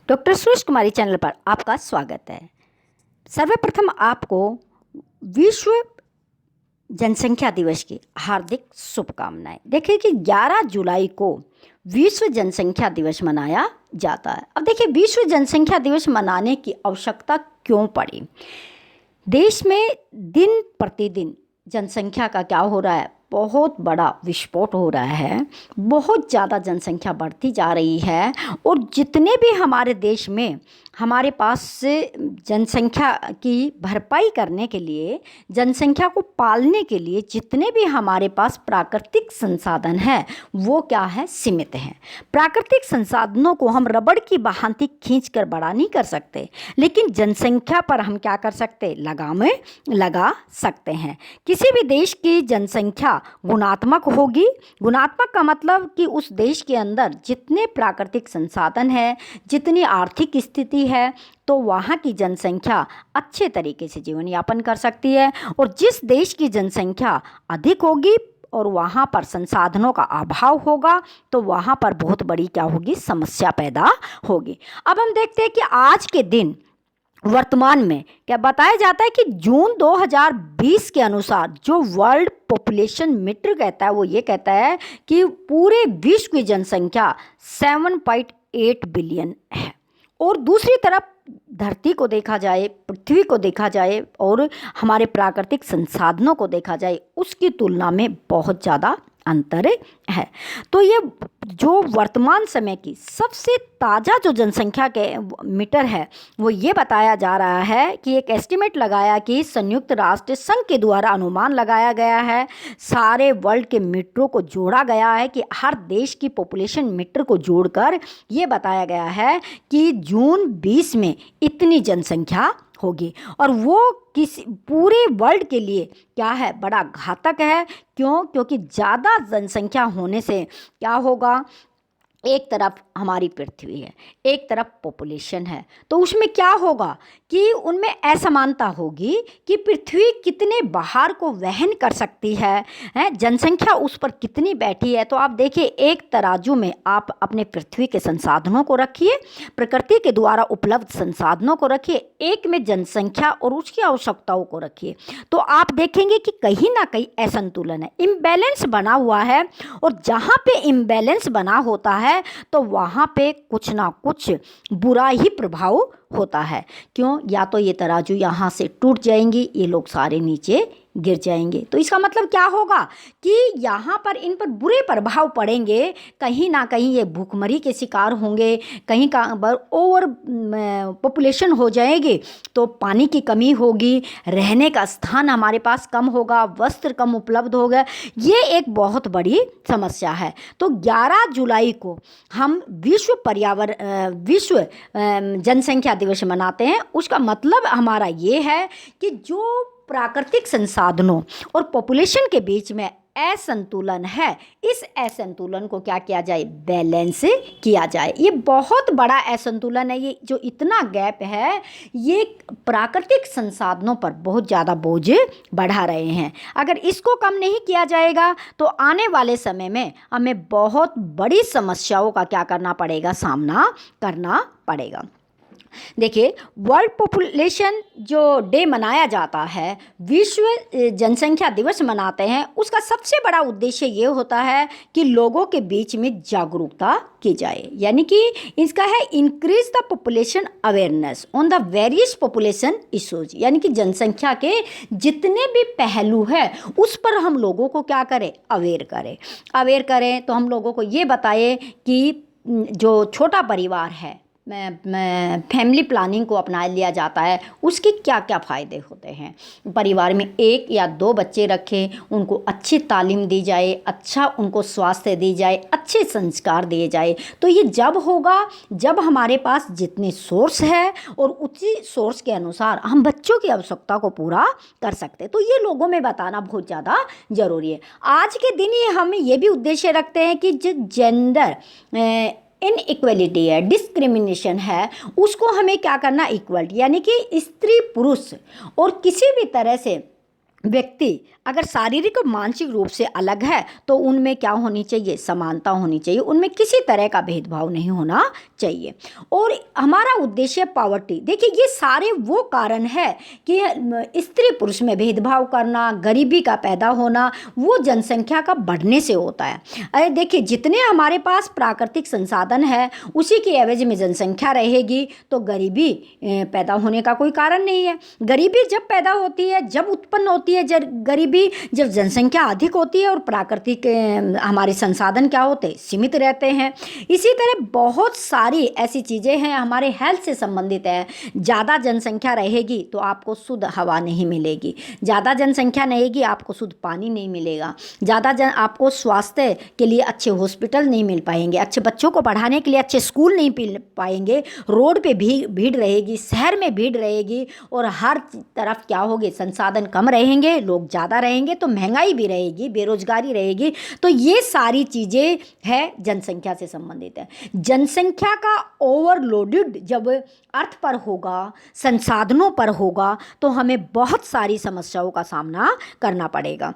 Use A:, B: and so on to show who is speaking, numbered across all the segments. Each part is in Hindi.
A: डॉक्टर सुरेश कुमारी चैनल पर आपका स्वागत है। सर्वप्रथम आपको विश्व जनसंख्या दिवस की हार्दिक शुभकामनाएं। देखिए कि 11 जुलाई को विश्व जनसंख्या दिवस मनाया जाता है। अब देखिए विश्व जनसंख्या दिवस मनाने की आवश्यकता क्यों पड़ी। देश में दिन प्रतिदिन जनसंख्या का क्या हो रहा है, बहुत बड़ा विस्फोट हो रहा है। बहुत ज़्यादा जनसंख्या बढ़ती जा रही है और जितने भी हमारे देश में हमारे पास जनसंख्या की भरपाई करने के लिए, जनसंख्या को पालने के लिए जितने भी हमारे पास प्राकृतिक संसाधन हैं वो क्या है, सीमित हैं। प्राकृतिक संसाधनों को हम रबड़ की भांति खींच कर बड़ा नहीं कर सकते, लेकिन जनसंख्या पर हम क्या कर सकते, लगामें लगा सकते हैं। किसी भी देश की जनसंख्या गुणात्मक होगी। गुणात्मक का मतलब कि उस देश के अंदर जितने प्राकृतिक संसाधन है, जितनी आर्थिक स्थिति है, तो वहाँ की जनसंख्या अच्छे तरीके से जीवन यापन कर सकती है। और जिस देश की जनसंख्या अधिक होगी और वहाँ पर संसाधनों का अभाव होगा तो वहाँ पर बहुत बड़ी क्या होगी, समस्या पैदा होगी। अब हम देखते हैं कि आज के दिन वर्तमान में क्या बताया जाता है कि जून 2020 के अनुसार जो वर्ल्ड पॉपुलेशन मीटर कहता है वो ये कहता है कि पूरे विश्व की जनसंख्या 7.8 बिलियन है। और दूसरी तरफ धरती को देखा जाए, पृथ्वी को देखा जाए और हमारे प्राकृतिक संसाधनों को देखा जाए, उसकी तुलना में बहुत ज़्यादा अंतर है। तो ये जो वर्तमान समय की सबसे ताज़ा जो जनसंख्या के मीटर है वो ये बताया जा रहा है कि एक एस्टिमेट लगाया कि संयुक्त राष्ट्र संघ के द्वारा अनुमान लगाया गया है, सारे वर्ल्ड के मीटरों को जोड़ा गया है कि हर देश की पॉपुलेशन मीटर को जोड़कर ये बताया गया है कि जून 20 में इतनी जनसंख्या होगी। और वो किसी पूरे वर्ल्ड के लिए क्या है, बड़ा घातक है। क्यों? क्योंकि ज़्यादा जनसंख्या होने से क्या होगा, एक तरफ हमारी पृथ्वी है, एक तरफ पॉपुलेशन है, तो उसमें क्या होगा कि उनमें असमानता होगी कि पृथ्वी कितने बाहर को वहन कर सकती है, जनसंख्या उस पर कितनी बैठी है। तो आप देखिए, एक तराजू में आप अपने पृथ्वी के संसाधनों को रखिए, प्रकृति के द्वारा उपलब्ध संसाधनों को रखिए, एक में जनसंख्या और उसकी आवश्यकताओं को रखिए, तो आप देखेंगे कि कहीं ना कहीं असंतुलन है, इम्बैलेंस बना हुआ है। और जहाँ पे इम्बैलेंस बना होता है तो वहाँ पे कुछ ना कुछ बुरा ही प्रभाव होता है। क्यों? या तो ये तराजू यहाँ से टूट जाएंगी, ये लोग सारे नीचे गिर जाएंगे। तो इसका मतलब क्या होगा कि यहाँ पर इन पर बुरे प्रभाव पड़ेंगे। कहीं ना कहीं ये भूखमरी के शिकार होंगे, कहीं का ओवर पॉपुलेशन हो जाएगी तो पानी की कमी होगी, रहने का स्थान हमारे पास कम होगा, वस्त्र कम उपलब्ध होगा। ये एक बहुत बड़ी समस्या है। तो 11 जुलाई को हम विश्व जनसंख्या दिवस मनाते हैं। उसका मतलब हमारा ये है कि जो प्राकृतिक संसाधनों और पॉपुलेशन के बीच में असंतुलन है, इस असंतुलन को क्या किया जाए, बैलेंस किया जाए। ये बहुत बड़ा असंतुलन है, ये जो इतना गैप है ये प्राकृतिक संसाधनों पर बहुत ज़्यादा बोझ बढ़ा रहे हैं। अगर इसको कम नहीं किया जाएगा तो आने वाले समय में हमें बहुत बड़ी समस्याओं का क्या करना पड़ेगा, सामना करना पड़ेगा। देखिए, वर्ल्ड पॉपुलेशन जो डे मनाया जाता है, विश्व जनसंख्या दिवस मनाते हैं, उसका सबसे बड़ा उद्देश्य ये होता है कि लोगों के बीच में जागरूकता की जाए। यानी कि इसका है increase the population awareness on the various population issues. यानी कि जनसंख्या के जितने भी पहलू हैं उस पर हम लोगों को क्या करें, अवेयर करें। तो हम लोगों को ये बताएं कि जो छोटा परिवार है, फैमिली प्लानिंग को अपना लिया जाता है, उसके क्या क्या फ़ायदे होते हैं। परिवार में 1 या 2 बच्चे रखें, उनको अच्छी तालीम दी जाए, अच्छा उनको स्वास्थ्य दी जाए, अच्छे संस्कार दिए जाए। तो ये जब होगा जब हमारे पास जितने सोर्स है और उसी सोर्स के अनुसार हम बच्चों की आवश्यकता को पूरा कर सकते हैं। तो ये लोगों में बताना बहुत ज़्यादा ज़रूरी है। आज के दिन ही हम ये भी उद्देश्य रखते हैं कि जो जेंडर इनइक्वलिटी है, डिस्क्रिमिनेशन है, उसको हमें क्या करना, इक्वलिटी, यानी कि स्त्री पुरुष और किसी भी तरह से व्यक्ति अगर शारीरिक और मानसिक रूप से अलग है तो उनमें क्या होनी चाहिए, समानता होनी चाहिए, उनमें किसी तरह का भेदभाव नहीं होना चाहिए। और हमारा उद्देश्य पॉवर्टी, देखिए ये सारे वो कारण है कि स्त्री पुरुष में भेदभाव करना, गरीबी का पैदा होना, वो जनसंख्या का बढ़ने से होता है। अरे देखिए जितने हमारे पास प्राकृतिक संसाधन है उसी के एवज में जनसंख्या रहेगी तो गरीबी पैदा होने का कोई कारण नहीं है। गरीबी जब पैदा होती है, जब उत्पन्न होती है गरीबी, जब जनसंख्या अधिक होती है और प्राकृतिक हमारे संसाधन क्या होते हैं, सीमित रहते हैं। इसी तरह बहुत सारी ऐसी चीज़ें हैं हमारे हेल्थ से संबंधित है। ज़्यादा जनसंख्या रहेगी तो आपको शुद्ध हवा नहीं मिलेगी, ज़्यादा जनसंख्या रहेगी आपको शुद्ध पानी नहीं मिलेगा, आपको स्वास्थ्य के लिए अच्छे हॉस्पिटल नहीं मिल पाएंगे, अच्छे बच्चों को पढ़ाने के लिए अच्छे स्कूल नहीं मिल पाएंगे, रोड पे भीड़ रहेगी, शहर में भीड़ रहेगी और हर तरफ क्या होगी, संसाधन कम रहेंगे, लोग ज़्यादा रहेंगे तो महंगाई भी रहेगी, बेरोजगारी रहेगी। तो ये सारी चीज़ें है जनसंख्या से संबंधित है। जनसंख्या का ओवरलोडेड जब अर्थ पर होगा, संसाधनों पर होगा तो हमें बहुत सारी समस्याओं का सामना करना पड़ेगा।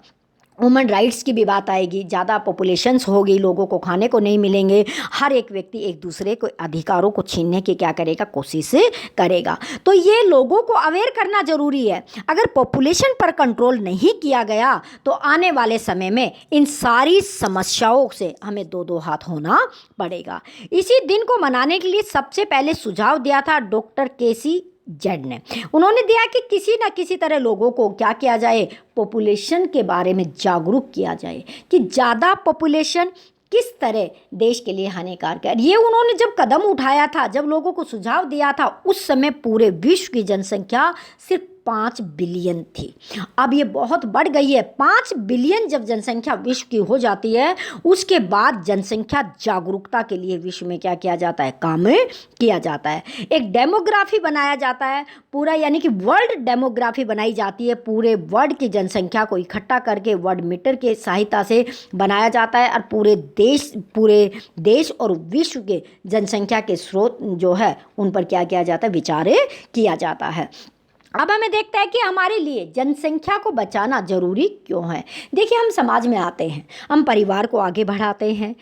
A: वुमेन राइट्स की भी बात आएगी, ज़्यादा पॉपुलेशंस होगी, लोगों को खाने को नहीं मिलेंगे, हर एक व्यक्ति एक दूसरे को अधिकारों को छीनने की क्या करेगा, कोशिश करेगा। तो ये लोगों को अवेयर करना ज़रूरी है। अगर पॉपुलेशन पर कंट्रोल नहीं किया गया तो आने वाले समय में इन सारी समस्याओं से हमें दो दो हाथ होना पड़ेगा। इसी दिन को मनाने के लिए सबसे पहले सुझाव दिया था डॉक्टर केसी जेड ने। उन्होंने दिया कि किसी न किसी तरह लोगों को क्या किया जाए, पॉपुलेशन के बारे में जागरूक किया जाए कि ज़्यादा पॉपुलेशन किस तरह देश के लिए हानिकारक है। ये उन्होंने जब कदम उठाया था, जब लोगों को सुझाव दिया था, उस समय पूरे विश्व की जनसंख्या सिर्फ 5 बिलियन थी। अब ये बहुत बढ़ गई है। 5 बिलियन जब जनसंख्या विश्व की हो जाती है उसके बाद जनसंख्या जागरूकता के लिए विश्व में क्या किया जाता है, काम किया जाता है। एक डेमोग्राफी बनाया जाता है पूरा, यानी कि वर्ल्ड डेमोग्राफी बनाई जाती है। पूरे वर्ल्ड की जनसंख्या को इकट्ठा करके वर्ल्ड मीटर के सहायता से बनाया जाता है और पूरे देश और विश्व के जनसंख्या के स्रोत जो है उन पर क्या किया जाता है, विचार किया जाता है। अब हमें देखते हैं कि हमारे लिए जनसंख्या को बचाना जरूरी क्यों है। देखिए हम समाज में आते हैं, हम परिवार को आगे बढ़ाते हैं,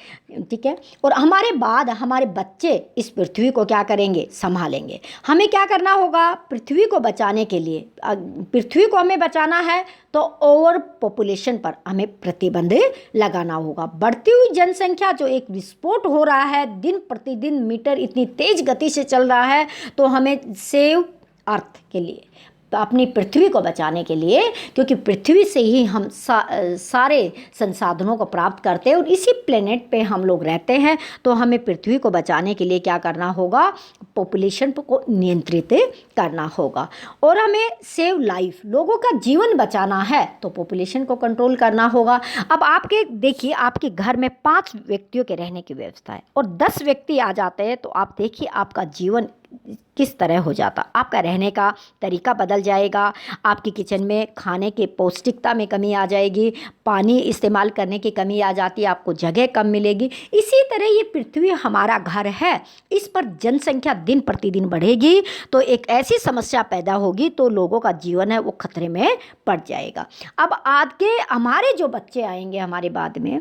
A: ठीक है, और हमारे बाद हमारे बच्चे इस पृथ्वी को क्या करेंगे, संभालेंगे। हमें क्या करना होगा, पृथ्वी को बचाने के लिए, पृथ्वी को हमें बचाना है तो ओवर पॉपुलेशन पर हमें प्रतिबंध लगाना होगा। बढ़ती हुई जनसंख्या जो एक विस्फोट हो रहा है, दिन प्रतिदिन मीटर इतनी तेज गति से चल रहा है, तो हमें सेव अर्थ के लिए, तो अपनी पृथ्वी को बचाने के लिए, क्योंकि पृथ्वी से ही हम सारे संसाधनों को प्राप्त करते हैं और इसी प्लेनेट पे हम लोग रहते हैं, तो हमें पृथ्वी को बचाने के लिए क्या करना होगा, पॉपुलेशन को नियंत्रित करना होगा। और हमें सेव लाइफ, लोगों का जीवन बचाना है तो पॉपुलेशन को कंट्रोल करना होगा। अब आपके देखिए, आपके घर में 5 व्यक्तियों के रहने की व्यवस्था है और 10 व्यक्ति आ जाते हैं, तो आप देखिए आपका जीवन किस तरह हो जाता, आपका रहने का तरीका बदल जाएगा, आपकी किचन में खाने के पौष्टिकता में कमी आ जाएगी, पानी इस्तेमाल करने की कमी आ जाती है, आपको जगह कम मिलेगी। इसी तरह ये पृथ्वी हमारा घर है, इस पर जनसंख्या दिन प्रतिदिन बढ़ेगी तो एक ऐसी समस्या पैदा होगी तो लोगों का जीवन है वो खतरे में पड़ जाएगा। अब आगे हमारे जो बच्चे आएंगे हमारे बाद में,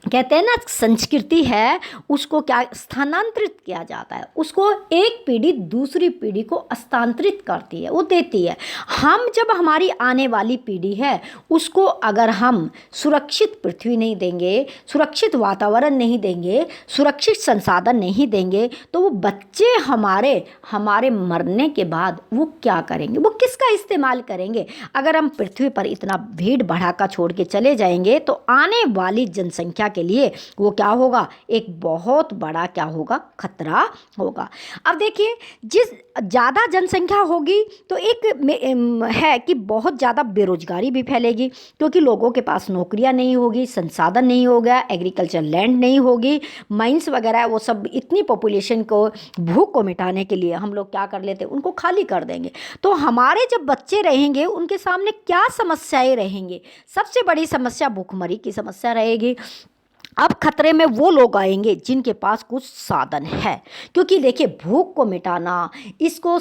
A: कहते हैं ना संस्कृति है उसको क्या स्थानांतरित किया जाता है, उसको एक पीढ़ी दूसरी पीढ़ी को हस्तांतरित करती है, वो देती है। हम जब हमारी आने वाली पीढ़ी है उसको अगर हम सुरक्षित पृथ्वी नहीं देंगे, सुरक्षित वातावरण नहीं देंगे, सुरक्षित संसाधन नहीं देंगे, तो वो बच्चे हमारे मरने के बाद वो क्या करेंगे, वो किसका इस्तेमाल करेंगे। अगर हम पृथ्वी पर इतना भीड़ भड़ाका छोड़ के चले जाएंगे तो आने वाली जनसंख्या के लिए वो क्या होगा, एक बहुत बड़ा क्या होगा, खतरा होगा। अब देखिए जिस ज़्यादा जनसंख्या होगी तो एक है कि बहुत ज़्यादा बेरोजगारी भी फैलेगी, क्योंकि लोगों के पास नौकरियां नहीं होगी, संसाधन नहीं होगा, एग्रीकल्चर लैंड नहीं होगी, माइंस वगैरह वो सब, इतनी पॉपुलेशन को, भूख को मिटाने के लिए हम लोग क्या कर लेते हैं, उनको खाली कर देंगे। तो हमारे जब बच्चे रहेंगे उनके सामने क्या समस्याएं रहेंगी, सबसे बड़ी समस्या भूखमरी की समस्या रहेगी। अब खतरे में वो लोग आएंगे जिनके पास कुछ साधन है, क्योंकि देखिए भूख को मिटाना, इसको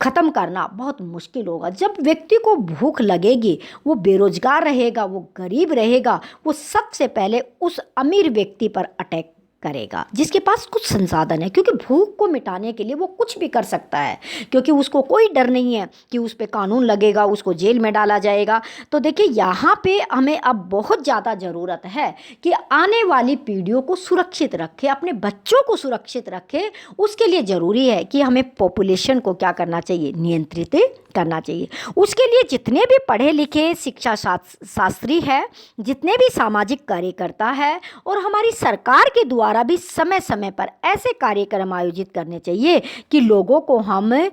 A: ख़त्म करना बहुत मुश्किल होगा। जब व्यक्ति को भूख लगेगी, वो बेरोजगार रहेगा, वो गरीब रहेगा, वो सबसे पहले उस अमीर व्यक्ति पर अटैक करेगा जिसके पास कुछ संसाधन है, क्योंकि भूख को मिटाने के लिए वो कुछ भी कर सकता है, क्योंकि उसको कोई डर नहीं है कि उस पर कानून लगेगा, उसको जेल में डाला जाएगा। तो देखिए यहाँ पे हमें अब बहुत ज़्यादा ज़रूरत है कि आने वाली पीढ़ियों को सुरक्षित रखें, अपने बच्चों को सुरक्षित रखें। उसके लिए ज़रूरी है कि हमें पॉपुलेशन को क्या करना चाहिए, नियंत्रित करना चाहिए। उसके लिए जितने भी पढ़े लिखे शिक्षा शास्त्री है, जितने भी सामाजिक कार्यकर्ता है, और हमारी सरकार के द्वारा भी समय समय पर ऐसे कार्यक्रम आयोजित करने चाहिए कि लोगों को हम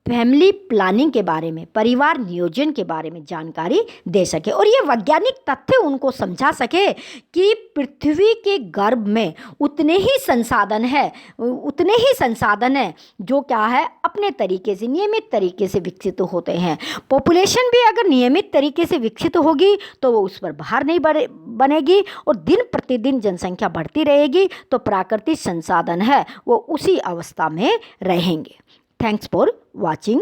A: फैमिली प्लानिंग के बारे में, परिवार नियोजन के बारे में जानकारी दे सके, और ये वैज्ञानिक तथ्य उनको समझा सके कि पृथ्वी के गर्भ में उतने ही संसाधन है जो क्या है, अपने तरीके से, नियमित तरीके से विकसित होते हैं। पॉपुलेशन भी अगर नियमित तरीके से विकसित होगी तो वो उस पर भार नहीं बनेगी, और दिन प्रतिदिन जनसंख्या बढ़ती रहेगी तो प्राकृतिक संसाधन है वो उसी अवस्था में रहेंगे। Thanks for watching.